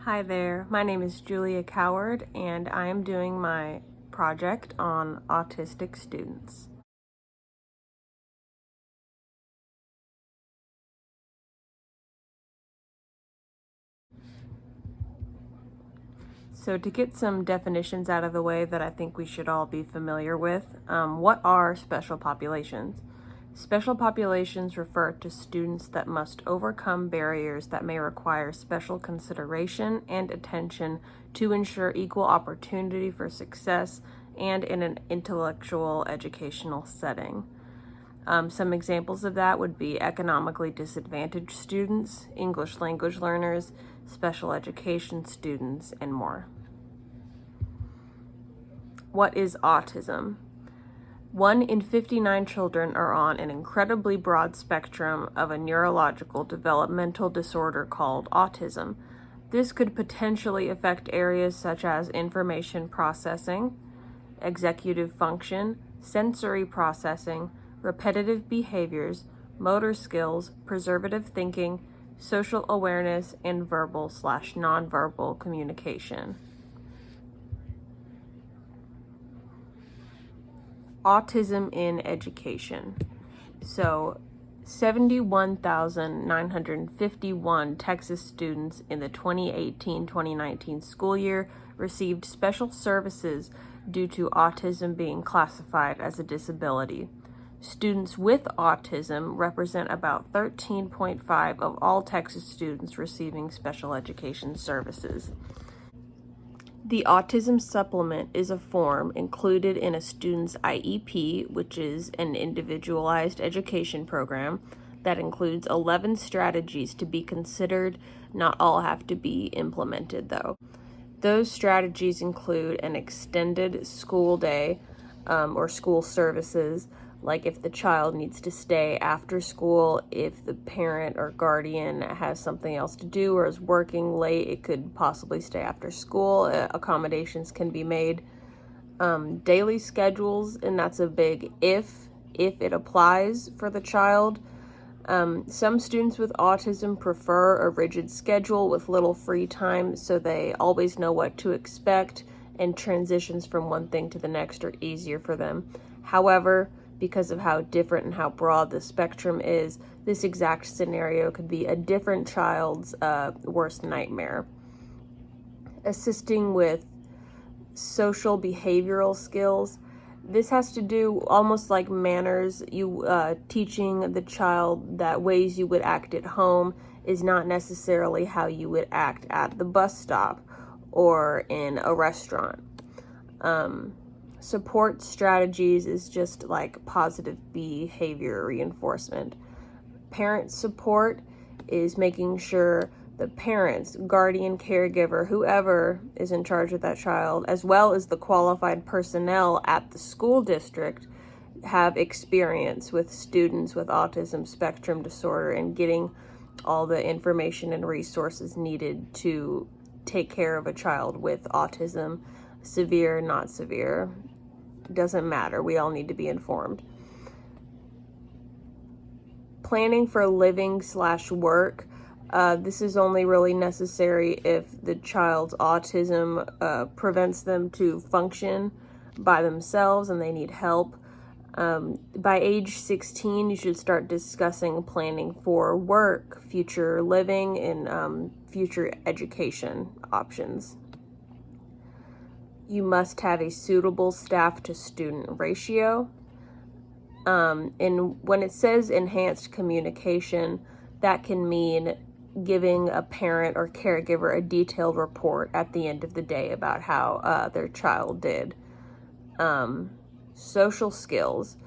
Hi there, my name is Julia Coward and I am doing my project on autistic students. So to get some definitions out of the way that I think we should all be familiar with, what are special populations? Special populations refer to students that must overcome barriers that may require special consideration and attention to ensure equal opportunity for success and in an intellectual educational setting. Some examples of that would be economically disadvantaged students, English language learners, special education students, and more. What is autism? 1 in 59 children are on an incredibly broad spectrum of a neurological developmental disorder called autism. This could potentially affect areas such as information processing, executive function, sensory processing, repetitive behaviors, motor skills, preservative thinking, social awareness, and verbal/nonverbal communication. Autism in education. So 71,951 Texas students in the 2018-2019 school year received special services due to autism being classified as a disability. Students with autism represent about 13.5% of all Texas students receiving special education services. The Autism Supplement is a form included in a student's IEP, which is an individualized education program that includes 11 strategies to be considered. Not all have to be implemented, though. Those strategies include an extended school day or school services, like if the child needs to stay after school, if the parent or guardian has something else to do or is working late, it could possibly stay after school. Accommodations can be made. Daily schedules, and that's a big if it applies for the child. Some students with autism prefer a rigid schedule with little free time, so they always know what to expect, and transitions from one thing to the next are easier for them. However, because of how different and how broad the spectrum is, this exact scenario could be a different child's worst nightmare. Assisting with social behavioral skills. This has to do almost like manners. Teaching the child that ways you would act at home is not necessarily how you would act at the bus stop or in a restaurant. Support strategies is just like positive behavior reinforcement. Parent support is making sure the parents, guardian, caregiver, whoever is in charge of that child, as well as the qualified personnel at the school district, have experience with students with autism spectrum disorder and getting all the information and resources needed to take care of a child with autism, severe, not severe. Doesn't matter. We all need to be informed. Planning for living/work. This is only really necessary if the child's autism prevents them to function by themselves and they need help. By age 16, you should start discussing planning for work, future living, and future education options. You must have a suitable staff to student ratio. And when it says enhanced communication, that can mean giving a parent or caregiver a detailed report at the end of the day about how their child did. Social skills.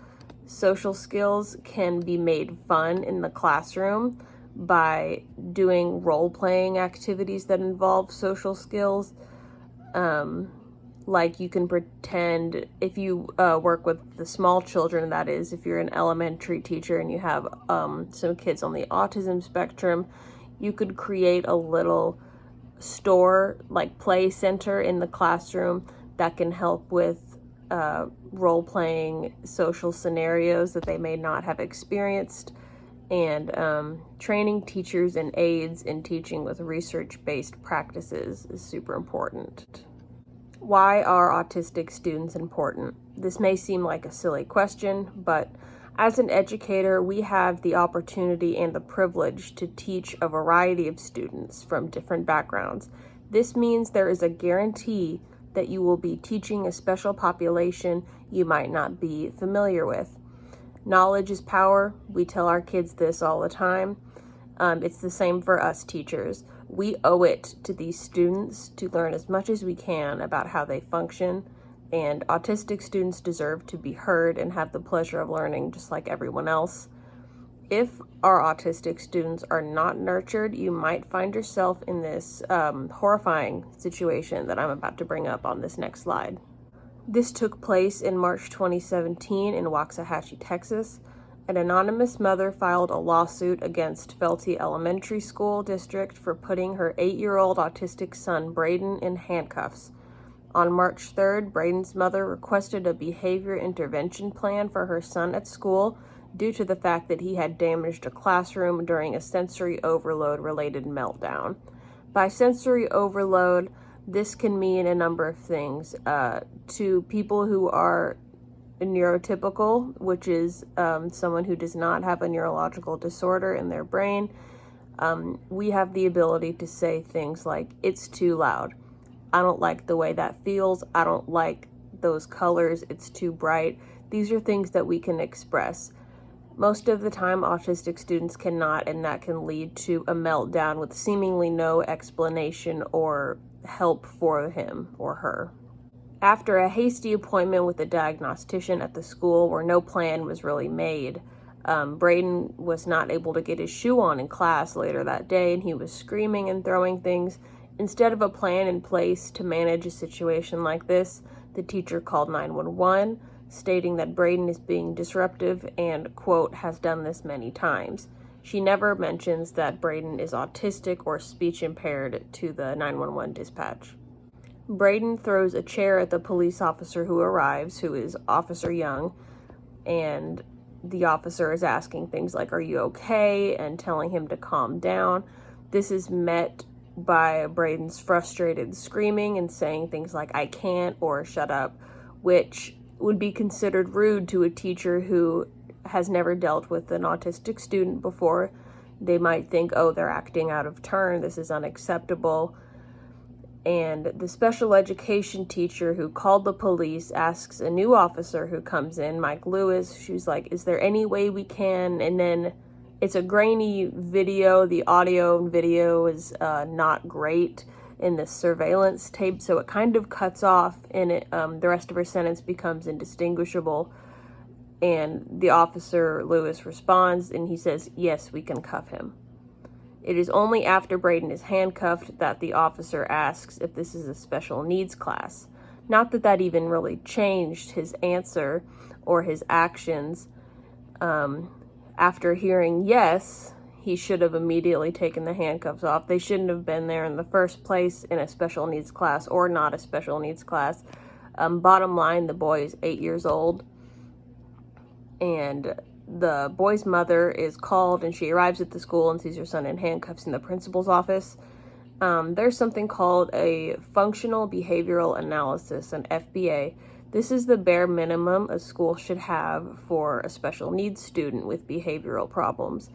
Social skills can be made fun in the classroom by doing role-playing activities that involve social skills. Like you can pretend, if you work with the small children, that is, if you're an elementary teacher and you have some kids on the autism spectrum, you could create a little store, like play center in the classroom that can help with role-playing social scenarios that they may not have experienced and training teachers and aides in teaching with research-based practices is super important. Why are autistic students important? This may seem like a silly question, but as an educator, we have the opportunity and the privilege to teach a variety of students from different backgrounds. This means there is a guarantee that you will be teaching a special population you might not be familiar with. Knowledge is power. We tell our kids this all the time. It's the same for us teachers. We owe it to these students to learn as much as we can about how they function, and autistic students deserve to be heard and have the pleasure of learning just like everyone else. If our autistic students are not nurtured, you might find yourself in this horrifying situation that I'm about to bring up on this next slide. This took place in March 2017 in Waxahachie, Texas. An anonymous mother filed a lawsuit against Felty Elementary School District for putting her 8-year-old autistic son, Braden, in handcuffs. On March 3rd, Braden's mother requested a behavior intervention plan for her son at school due to the fact that he had damaged a classroom during a sensory overload-related meltdown. By sensory overload, this can mean a number of things. To people who are neurotypical, which is someone who does not have a neurological disorder in their brain, we have the ability to say things like, "It's too loud. I don't like the way that feels. I don't like those colors. It's too bright." These are things that we can express. Most of the time, autistic students cannot, and that can lead to a meltdown with seemingly no explanation or help for him or her. After a hasty appointment with a diagnostician at the school where no plan was really made, Braden was not able to get his shoe on in class later that day, and he was screaming and throwing things. Instead of a plan in place to manage a situation like this, the teacher called 911, stating that Braden is being disruptive and, quote, has done this many times. She never mentions that Braden is autistic or speech impaired to the 911 dispatch. Braden throws a chair at the police officer who arrives, who is Officer Young, and the officer is asking things like, "Are you okay?" and telling him to calm down. This is met by Braden's frustrated screaming and saying things like, "I can't," or "shut up," which would be considered rude to a teacher who has never dealt with an autistic student before. They might think, "Oh, they're acting out of turn. This is unacceptable." And the special education teacher who called the police asks a new officer who comes in, Mike Lewis. She's like, "Is there any way we can?" And then it's a grainy video. The audio and video is not great in the surveillance tape, so it kind of cuts off, and the rest of her sentence becomes indistinguishable. And the officer, Lewis, responds, and he says, "Yes, we can cuff him." It is only after Braden is handcuffed that the officer asks if this is a special needs class. Not that that even really changed his answer or his actions. After hearing yes, he should have immediately taken the handcuffs off. They shouldn't have been there in the first place in a special needs class or not a special needs class. Bottom line, the boy is 8 years old, and the boy's mother is called, and she arrives at the school and sees her son in handcuffs in the principal's office. There's something called a functional behavioral analysis, an FBA. This is the bare minimum a school should have for a special needs student with behavioral problems.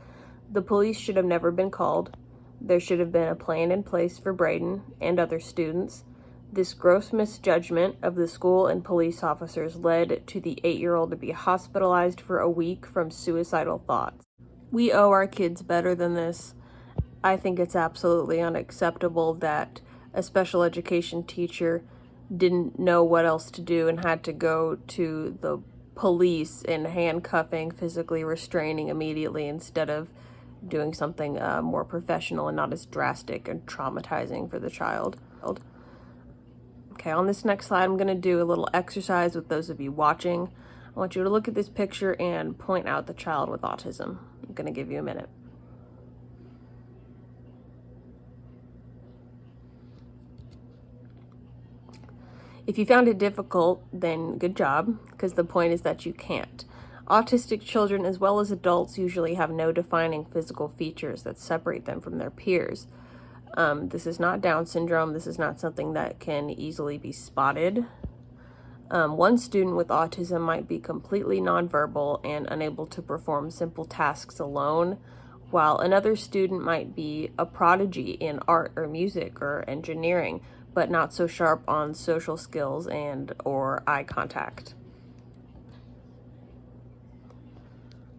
The police should have never been called. There should have been a plan in place for Braden and other students. This gross misjudgment of the school and police officers led to the 8-year-old to be hospitalized for a week from suicidal thoughts. We owe our kids better than this. I think it's absolutely unacceptable that a special education teacher didn't know what else to do and had to go to the police and handcuffing, physically restraining immediately instead of doing something more professional and not as drastic and traumatizing for the child. Okay, on this next slide, I'm going to do a little exercise with those of you watching. I want you to look at this picture and point out the child with autism. I'm going to give you a minute. If you found it difficult, then good job, because the point is that you can't. Autistic children, as well as adults, usually have no defining physical features that separate them from their peers. This is not Down syndrome. This is not something that can easily be spotted. One student with autism might be completely nonverbal and unable to perform simple tasks alone, while another student might be a prodigy in art or music or engineering, but not so sharp on social skills and or eye contact.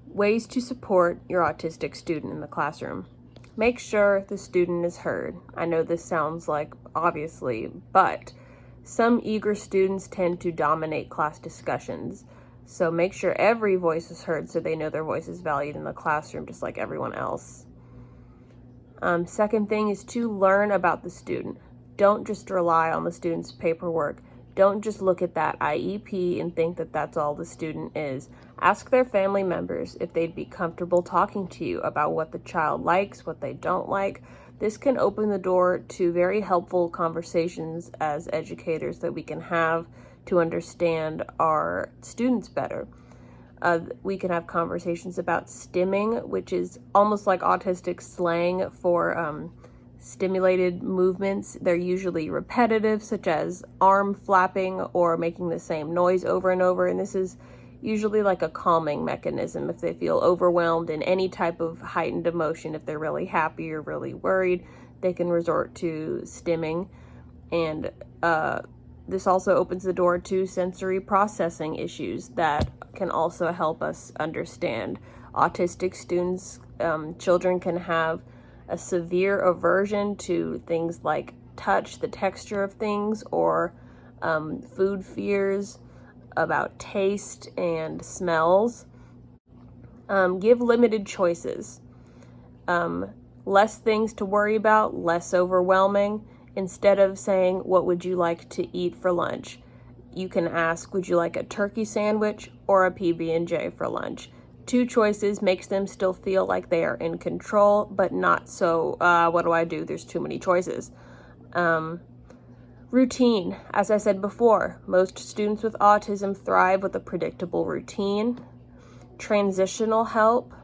Ways to support your autistic student in the classroom. Make sure the student is heard. I know this sounds like obviously, but some eager students tend to dominate class discussions. So make sure every voice is heard so they know their voice is valued in the classroom just like everyone else. Second thing is to learn about the student. Don't just rely on the student's paperwork. Don't just look at that IEP and think that that's all the student is. Ask their family members if they'd be comfortable talking to you about what the child likes, what they don't like. This can open the door to very helpful conversations as educators that we can have to understand our students better. We can have conversations about stimming, which is almost like autistic slang for stimulated movements. They're usually repetitive, such as arm flapping or making the same noise over and over, and this is usually like a calming mechanism if they feel overwhelmed in any type of heightened emotion. If they're really happy or really worried, they can resort to stimming. And this also opens the door to sensory processing issues that can also help us understand. Autistic students, children can have a severe aversion to things like touch, the texture of things, or food fears, about taste and smells. Give limited choices. Less things to worry about, less overwhelming. Instead of saying, what would you like to eat for lunch? You can ask, would you like a turkey sandwich or a PB&J for lunch? 2 choices makes them still feel like they are in control, but not so, what do I do? There's too many choices. Routine. As I said before, most students with autism thrive with a predictable routine. Transitional help.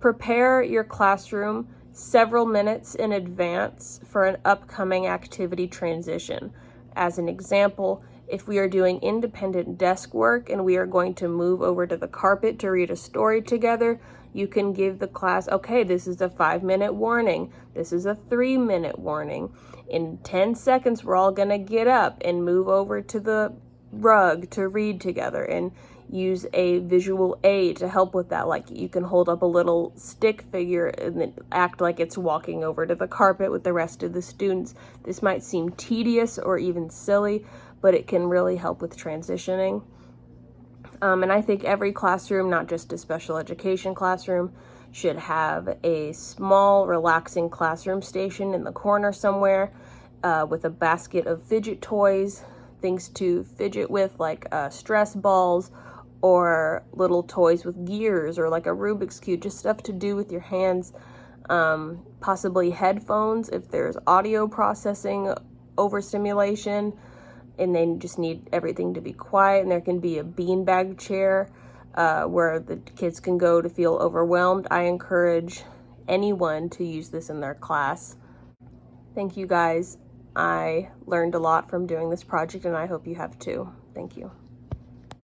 Prepare your classroom several minutes in advance for an upcoming activity transition. As an example, if we are doing independent desk work and we are going to move over to the carpet to read a story together, you can give the class, okay, this is a 5-minute warning. This is a 3-minute warning. In 10 seconds, we're all gonna get up and move over to the rug to read together, and use a visual aid to help with that. Like you can hold up a little stick figure and then act like it's walking over to the carpet with the rest of the students. This might seem tedious or even silly, but it can really help with transitioning. And I think every classroom, not just a special education classroom, should have a small, relaxing classroom station in the corner somewhere with a basket of fidget toys, things to fidget with like stress balls or little toys with gears or like a Rubik's Cube, just stuff to do with your hands. Possibly headphones if there's audio processing overstimulation and they just need everything to be quiet. And there can be a beanbag chair where the kids can go to feel overwhelmed. I encourage anyone to use this in their class. Thank you guys. I learned a lot from doing this project and I hope you have too. Thank you.